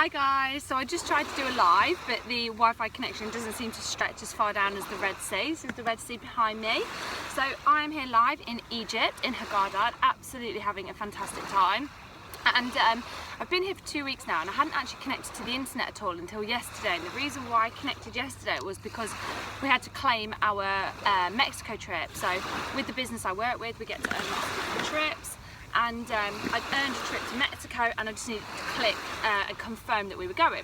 Hi guys, so I just tried to do a live, but the Wi-Fi connection doesn't seem to stretch as far down as the Red Sea. This is the Red Sea behind me. So I'm here live in Egypt, in Hurghada, absolutely having a fantastic time. And I've been here for 2 weeks now, and I hadn't actually connected to the internet at all until yesterday. And the reason why I connected yesterday was because we had to claim our Mexico trip. So with the business I work with, we get to earn lots of trips. And I'd earned a trip to Mexico, and I just needed to click and confirm that we were going.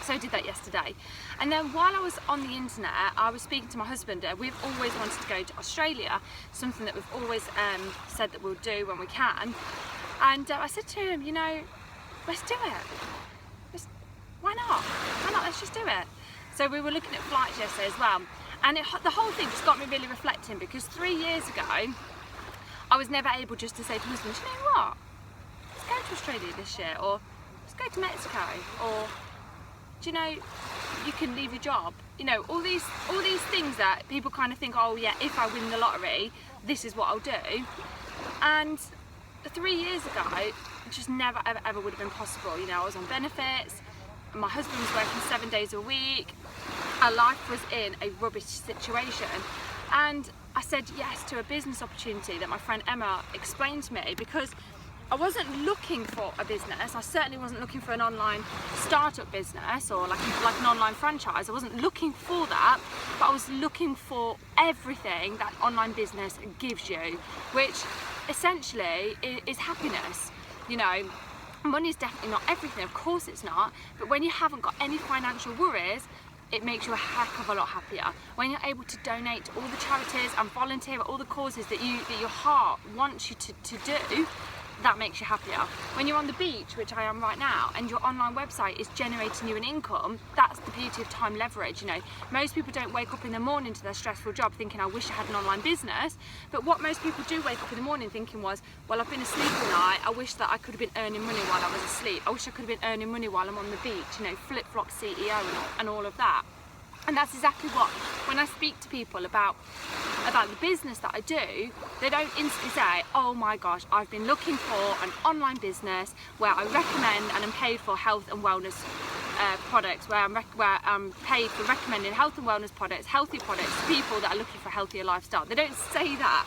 So I did that yesterday. And then while I was on the internet, I was speaking to my husband. We've always wanted to go to Australia, something that we've always said that we'll do when we can. And I said to him, you know, let's do it. Why not? Why not? Let's just do it. So we were looking at flights yesterday as well. And the whole thing just got me really reflecting, because 3 years ago, I was never able just to say to my husband, you know what, let's go to Australia this year, or let's go to Mexico, or do you know, you can leave your job. You know, all these things that people kind of think, oh yeah, if I win the lottery, this is what I'll do. And 3 years ago, it just never ever would have been possible. You know, I was on benefits, my husband was working 7 days a week, our life was in a rubbish situation. And I said yes to a business opportunity that my friend Emma explained to me, because I wasn't looking for a business. I certainly wasn't looking for an online startup business or like an online franchise. I wasn't looking for that, but I was looking for everything that online business gives you, which essentially is happiness. You know, money is definitely not everything, of course it's not, but when you haven't got any financial worries, it makes you a heck of a lot happier. When you're able to donate to all the charities and volunteer at all the causes that your heart wants you to do, that makes you happier. When you're on the beach, which I am right now, and your online website is generating you an income, that's the beauty of time leverage. You know, most people don't wake up in the morning to their stressful job thinking, I wish I had an online business. But what most people do wake up in the morning thinking was, well, I've been asleep all night, I wish that I could have been earning money while I was asleep. I wish I could have been earning money while I'm on the beach, you know, flip-flop CEO and all of that. And that's exactly what, when I speak to people about the business that I do, they don't instantly say, oh my gosh, I've been looking for an online business where I recommend and am paid for health and wellness products, where I'm paid for recommending health and wellness products, healthy products to people that are looking for a healthier lifestyle. They don't say that.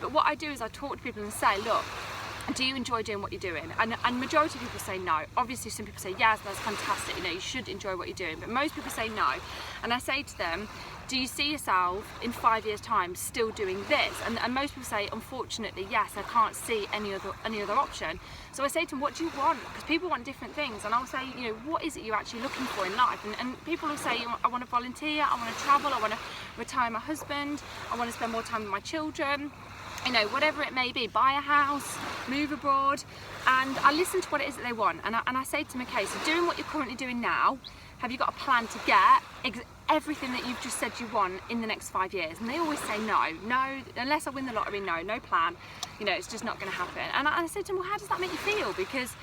But what I do is I talk to people and say, look, do you enjoy doing what you're doing? And majority of people say no. Obviously some people say yes, that's fantastic, you know, you should enjoy what you're doing, but most people say no. And I say to them, do you see yourself in 5 years time still doing this? And most people say, unfortunately, yes, I can't see any other option. So I say to them, what do you want? Because people want different things, and I'll say, you know, what is it you're actually looking for in life? And people will say, I want to volunteer, I want to travel, I want to retire my husband, I want to spend more time with my children, you know, whatever it may be, buy a house, move abroad. And I listen to what it is that they want, and I say to them, okay, so doing what you're currently doing now, have you got a plan to get everything that you've just said you want in the next 5 years? And they always say no, unless I win the lottery, no plan, you know, it's just not going to happen. And I said to them, well, how does that make you feel? Because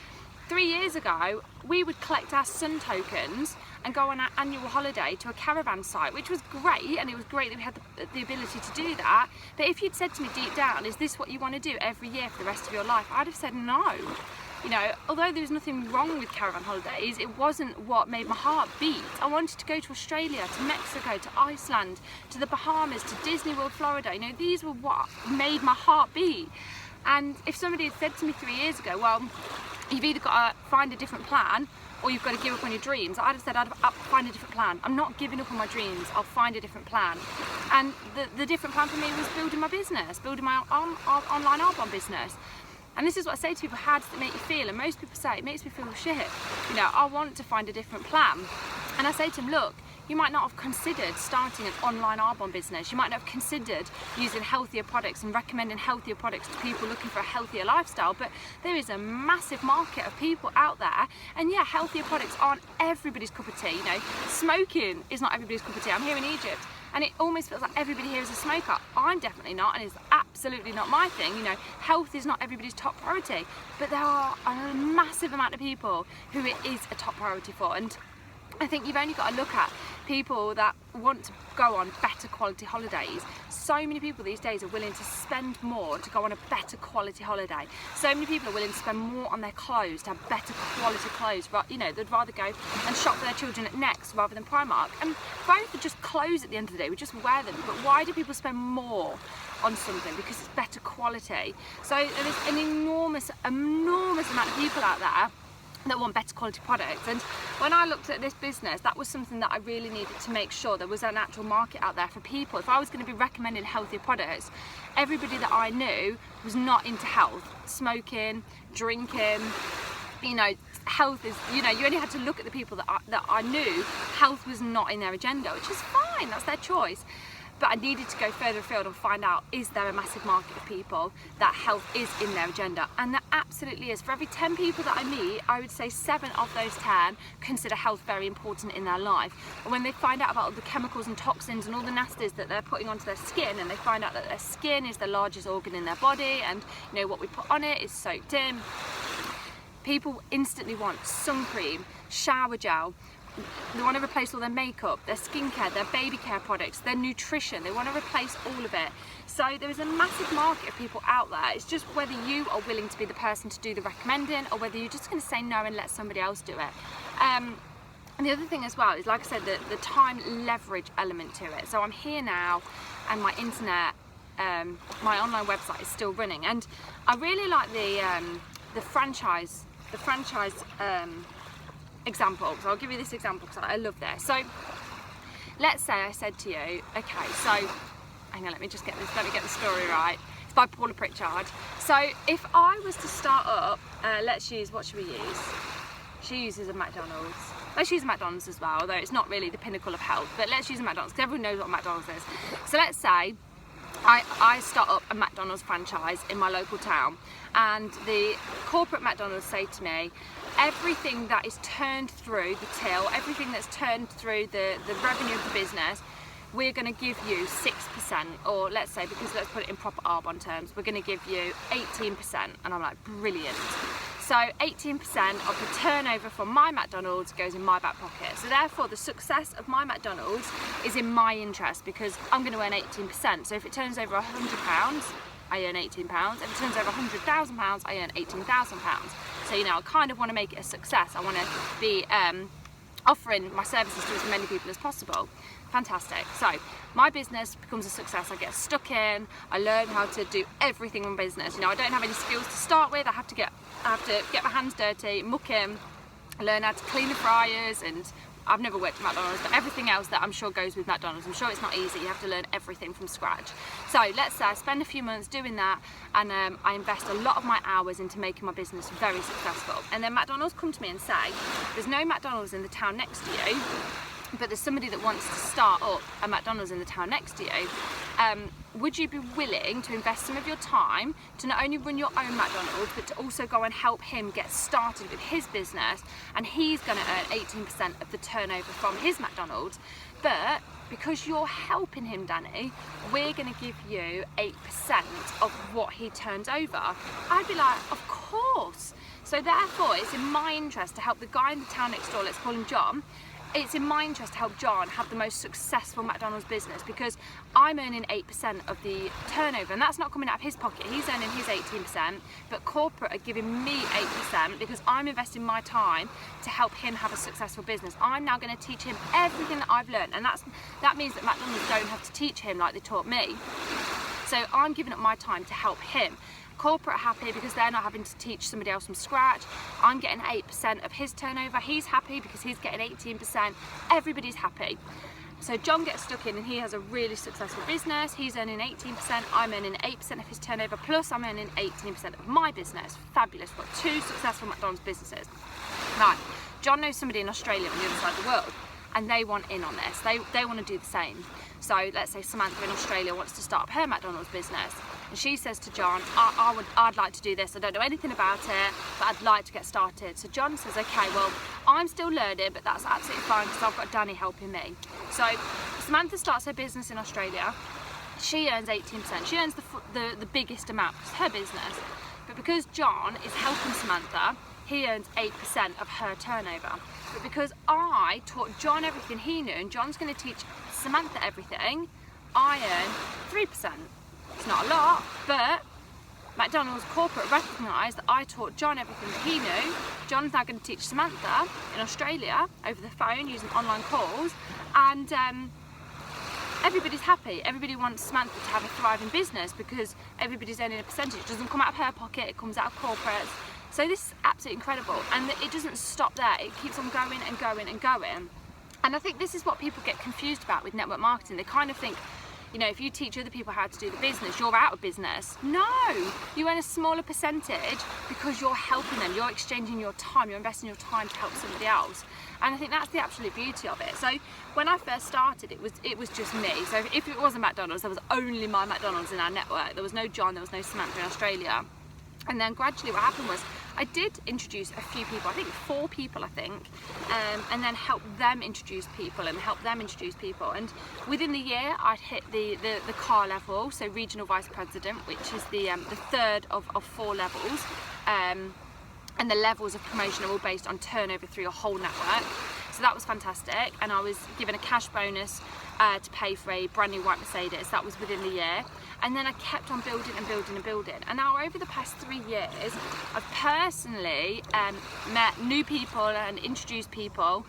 3 years ago, we would collect our Sun tokens and go on our annual holiday to a caravan site, which was great, and it was great that we had the ability to do that. But if you'd said to me deep down, is this what you want to do every year for the rest of your life? I'd have said no. You know, although there was nothing wrong with caravan holidays, it wasn't what made my heart beat. I wanted to go to Australia, to Mexico, to Iceland, to the Bahamas, to Disney World, Florida. You know, these were what made my heart beat. And if somebody had said to me 3 years ago, well, you've either got to find a different plan or you've got to give up on your dreams, I'd have said I'd find a different plan. I'm not giving up on my dreams, I'll find a different plan. And the different plan for me was building my business, building my online Arbonne business. And this is what I say to people, how does it make you feel? And most people say, it makes me feel shit. You know, I want to find a different plan. And I say to them, look, you might not have considered starting an online Arbonne business. You might not have considered using healthier products and recommending healthier products to people looking for a healthier lifestyle, but there is a massive market of people out there. And yeah, healthier products aren't everybody's cup of tea. You know, smoking is not everybody's cup of tea. I'm here in Egypt, and it almost feels like everybody here is a smoker. I'm definitely not, and it's absolutely not my thing. You know, health is not everybody's top priority, but there are a massive amount of people who it is a top priority for. And I think you've only got to look at people that want to go on better quality holidays. So many people these days are willing to spend more to go on a better quality holiday. So many people are willing to spend more on their clothes to have better quality clothes. You know, they'd rather go and shop for their children at Next rather than Primark. And both are just clothes at the end of the day. We just wear them. But why do people spend more on something? Because it's better quality. So there's an enormous amount of people out there that want better quality products. And when I looked at this business, that was something that I really needed to make sure there was an actual market out there for people. If I was going to be recommending healthier products, everybody that I knew was not into health. Smoking, drinking, you know, health is, you know, you only had to look at the people that I knew. Health was not in their agenda, which is fine, that's their choice. But I needed to go further afield and find out, is there a massive market of people that health is in their agenda? And there absolutely is. For every 10 people that I meet, I would say 7 of those 10 consider health very important in their life. And when they find out about all the chemicals and toxins and all the nasties that they're putting onto their skin, and they find out that their skin is the largest organ in their body, and you know what we put on it is soaked in, people instantly want sun cream, shower gel. They want to replace all their makeup, their skincare, their baby care products, their nutrition. They want to replace all of it. So there is a massive market of people out there. It's just whether you are willing to be the person to do the recommending, or whether you're just going to say no and let somebody else do it. And the other thing as well is, like I said, the time leverage element to it. So I'm here now, and my internet, my online website is still running, and I really like the franchise example. So I'll give you this example because I love this. So let's say I said to you, okay, so hang on, let me get the story right. It's by Paula Pritchard. So if I was to start up, let's use, what should we use? She uses a McDonald's. Let's use a McDonald's as well, although it's not really the pinnacle of health, but let's use a McDonald's because everyone knows what McDonald's is. So let's say I start up a McDonald's franchise in my local town, and the corporate McDonald's say to me, everything that is turned through the till, everything that's turned through the revenue of the business, we're going to give you 6%, or let's say, because let's put it in proper Arbonne terms, we're going to give you 18%. And I'm like, brilliant. So 18% of the turnover from my McDonald's goes in my back pocket. So therefore the success of my McDonald's is in my interest, because I'm going to earn 18%. So if it turns over £100, I earn £18. If it turns over £100,000, I earn £18,000. So, you know, I kind of want to make it a success. I want to be offering my services to as many people as possible. Fantastic. So my business becomes a success. I get stuck in. I learn how to do everything in business. You know, I don't have any skills to start with. I have to get my hands dirty, muck in, learn how to clean the fryers, and I've never worked at McDonald's, but everything else that I'm sure goes with McDonald's. I'm sure it's not easy. You have to learn everything from scratch. So let's say I spend a few months doing that, and I invest a lot of my hours into making my business very successful. And then McDonald's come to me and say, there's no McDonald's in the town next to you, but there's somebody that wants to start up a McDonald's in the town next to you. Would you be willing to invest some of your time to not only run your own McDonald's, but to also go and help him get started with his business? And he's going to earn 18% of the turnover from his McDonald's. But because you're helping him, Danny, we're going to give you 8% of what he turns over. I'd be like, of course. So therefore, it's in my interest to help the guy in the town next door, let's call him John. It's in my interest to help John have the most successful McDonald's business, because I'm earning 8% of the turnover, and that's not coming out of his pocket. He's earning his 18%, but corporate are giving me 8% because I'm investing my time to help him have a successful business. I'm now going to teach him everything that I've learned, and that means that McDonald's don't have to teach him like they taught me. So I'm giving up my time to help him. Corporate are happy because they're not having to teach somebody else from scratch. I'm getting 8% of his turnover. He's happy because he's getting 18%. Everybody's happy. So John gets stuck in and he has a really successful business. He's earning 18%. I'm earning 8% of his turnover, plus I'm earning 18% of my business. Fabulous. We've got 2 successful McDonald's businesses. Right. John knows somebody in Australia on the other side of the world, and they want in on this. They want to do the same. So let's say Samantha in Australia wants to start up her McDonald's business, and she says to John, I'd like to do this. I don't know anything about it, but I'd like to get started. So John says, okay, well, I'm still learning, but that's absolutely fine because I've got Danny helping me. So Samantha starts her business in Australia. She earns 18%. She earns the biggest amount because it's her business. But because John is helping Samantha, he earns 8% of her turnover. But because I taught John everything he knew, and John's going to teach Samantha everything, I earn 3%. It's not a lot, but McDonald's corporate recognised that I taught John everything that he knew. John's now going to teach Samantha in Australia over the phone using online calls, and everybody's happy. Everybody wants Samantha to have a thriving business because everybody's earning a percentage. It doesn't come out of her pocket, it comes out of corporates. So this is absolutely incredible, and it doesn't stop there. It keeps on going and going and going. And I think this is what people get confused about with network marketing. They kind of think, you know, if you teach other people how to do the business, you're out of business. No, you earn a smaller percentage because you're helping them. You're exchanging your time. You're investing your time to help somebody else. And I think that's the absolute beauty of it. So when I first started, it was just me. So if it wasn't McDonald's, there was only my McDonald's in our network. There was no John, there was no Samantha in Australia. And then gradually what happened was I did introduce a few people, I think 4 people, and then help them introduce people and help them introduce people. And within the year, I'd hit the car level, so regional vice president, which is the third of 4 levels. And the levels of promotion are all based on turnover through your whole network. So that was fantastic, and I was given a cash bonus to pay for a brand new white Mercedes. That was within the year. And then I kept on building and building and building. And now over the past 3 years, I've personally met new people and introduced people,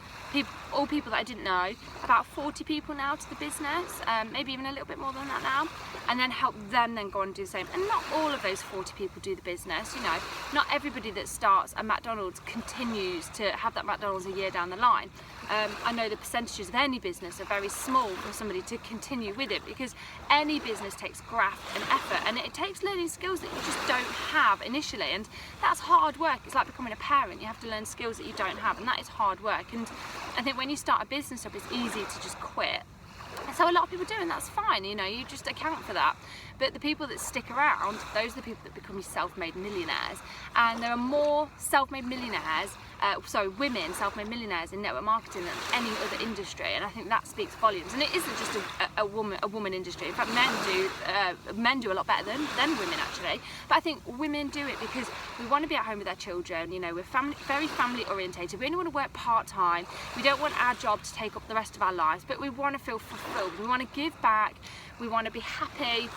all people that I didn't know, about 40 people now to the business, maybe even a little bit more than that now, and then help them then go on and do the same. And not all of those 40 people do the business, you know. Not everybody that starts a McDonald's continues to have that McDonald's a year down the line. I know the percentages of any business are very small for somebody to continue with it, because any business takes graft and effort, and it takes learning skills that you just don't have initially, and that's hard work. It's like becoming a parent. You have to learn skills that you don't have, and that is hard work. And I think when you start a business up, it's easy to just quit. So a lot of people do, and that's fine, you know, you just account for that. But the people that stick around, those are the people that become self-made millionaires. And there are more self-made millionaires, women self-made millionaires in network marketing than any other industry, and I think that speaks volumes. And it isn't just a woman industry. In fact, men do a lot better than women actually. But I think women do it because we want to be at home with our children. You know, we're very family orientated. We only want to work part-time. We don't want our job to take up the rest of our lives, but we want to feel fulfilled. We want to give back. We want to be happy.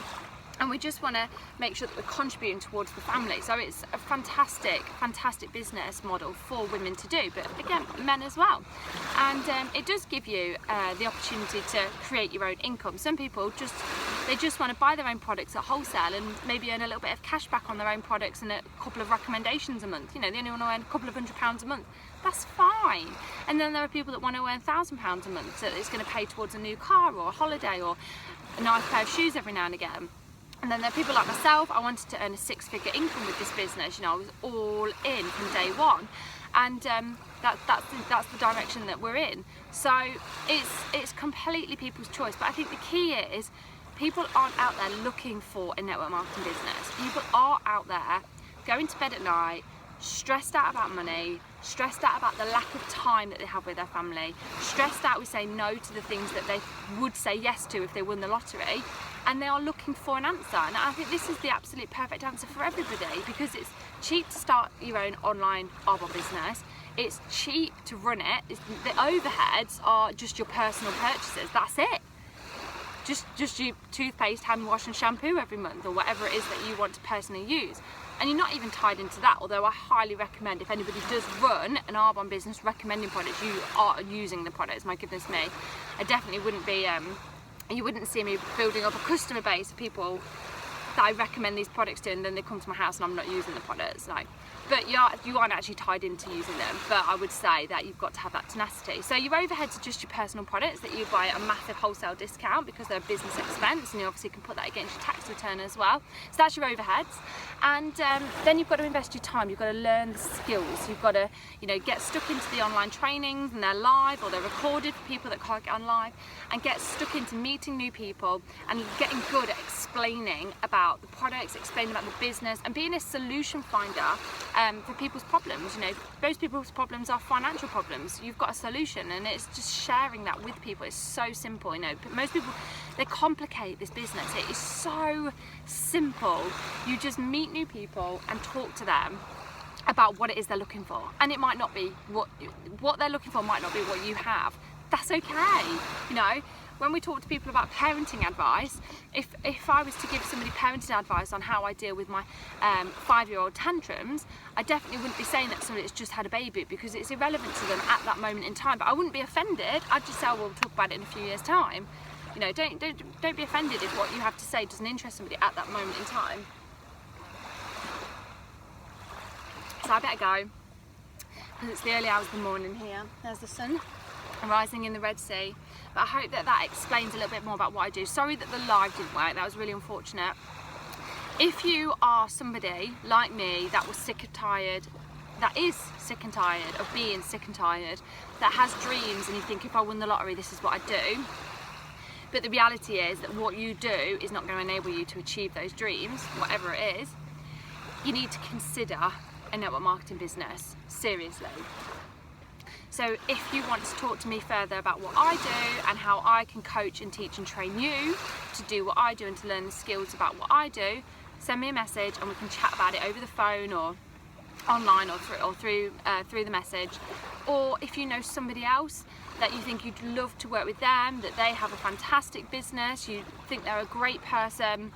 And we just want to make sure that we're contributing towards the family. So it's a fantastic, fantastic business model for women to do, but again, men as well. And it does give you the opportunity to create your own income. Some people they just want to buy their own products at wholesale and maybe earn a little bit of cash back on their own products and a couple of recommendations a month. You know, they only want to earn a couple of £100 a month. That's fine. And then there are people that want to earn £1,000 a month, so it's going to pay towards a new car or a holiday or a nice pair of shoes every now and again. And then there are people like myself. I wanted to earn a 6-figure income with this business. You know, I was all in from day one, and that's the direction that we're in. So it's completely people's choice. But I think the key is people aren't out there looking for a network marketing business. People are out there going to bed at night, stressed out about money, stressed out about the lack of time that they have with their family, stressed out with saying no to the things that they would say yes to if they won the lottery, and they are looking for an answer. And I think this is the absolute perfect answer for everybody, because it's cheap to start your own online Arbonne business, it's cheap to run it, the overheads are just your personal purchases, that's it. Just your toothpaste, hand wash and shampoo every month, or whatever it is that you want to personally use. And you're not even tied into that, although I highly recommend, if anybody does run an Arbonne business recommending products, you are using the products. My goodness me, I definitely wouldn't be, you wouldn't see me building up a customer base of people that I recommend these products to, and then they come to my house and I'm not using the products. Like, but you aren't actually tied into using them, but I would say that you've got to have that tenacity. So your overheads are just your personal products that you buy at a massive wholesale discount because they're a business expense, and you obviously can put that against your tax return as well. So that's your overheads. And then you've got to invest your time. You've got to learn the skills. You've got to, you know, get stuck into the online trainings, and they're live or they're recorded for people that can't get on live, and get stuck into meeting new people and getting good at explaining about the products, explaining about the business, and being a solution finder for people's problems. You know, most people's problems are financial problems. You've got a solution, and it's just sharing that with people. It's so simple. You know, most people, they complicate this business. It is so simple. You just meet new people and talk to them. about what it is they're looking for, and it might not be what they're looking for might not be what you have. That's okay. You know, when we talk to people about parenting advice, if I was to give somebody parenting advice on how I deal with my 5-year-old tantrums, I definitely wouldn't be saying that to somebody that's just had a baby, because it's irrelevant to them at that moment in time. But I wouldn't be offended. I'd just say, oh, we'll talk about it in a few years' time. You know, don't be offended if what you have to say doesn't interest somebody at that moment in time. So I better go, because it's the early hours of the morning here. There's the sun rising in the Red Sea. But I hope that explains a little bit more about what I do. Sorry that the live didn't work, that was really unfortunate. If you are somebody like me that was sick and tired, that is sick and tired of being sick and tired, that has dreams and you think, if I won the lottery, this is what I'd do. But the reality is that what you do is not going to enable you to achieve those dreams, whatever it is. You need to consider a network marketing business, seriously. So if you want to talk to me further about what I do and how I can coach and teach and train you to do what I do and to learn the skills about what I do, send me a message and we can chat about it over the phone or online or through the message. Or if you know somebody else that you think you'd love to work with them, that they have a fantastic business, you think they're a great person,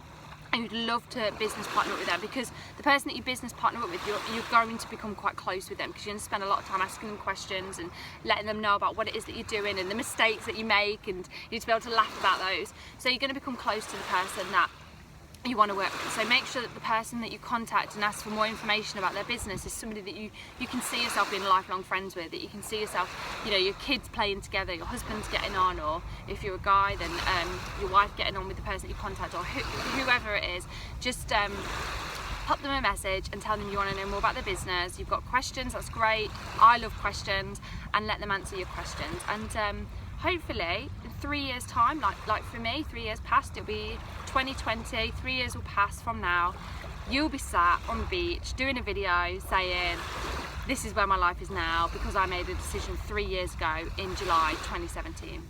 and you'd love to business partner with them, because the person that you business partner with, you're going to become quite close with them, because you're going to spend a lot of time asking them questions and letting them know about what it is that you're doing and the mistakes that you make, and you need to be able to laugh about those. So you're going to become close to the person that you want to work with. So make sure that the person that you contact and ask for more information about their business is somebody that you can see yourself being lifelong friends with, that you can see yourself, you know, your kids playing together, your husband's getting on, or if you're a guy, then your wife getting on with the person that you contact, or whoever it is. Just pop them a message and tell them you want to know more about their business. You've got questions, that's great. I love questions, and let them answer your questions. And hopefully in 3 years time, like for me, 3 years past, it'll be 2020, 3 years will pass from now, you'll be sat on the beach doing a video saying, this is where my life is now, because I made a decision 3 years ago in July 2017.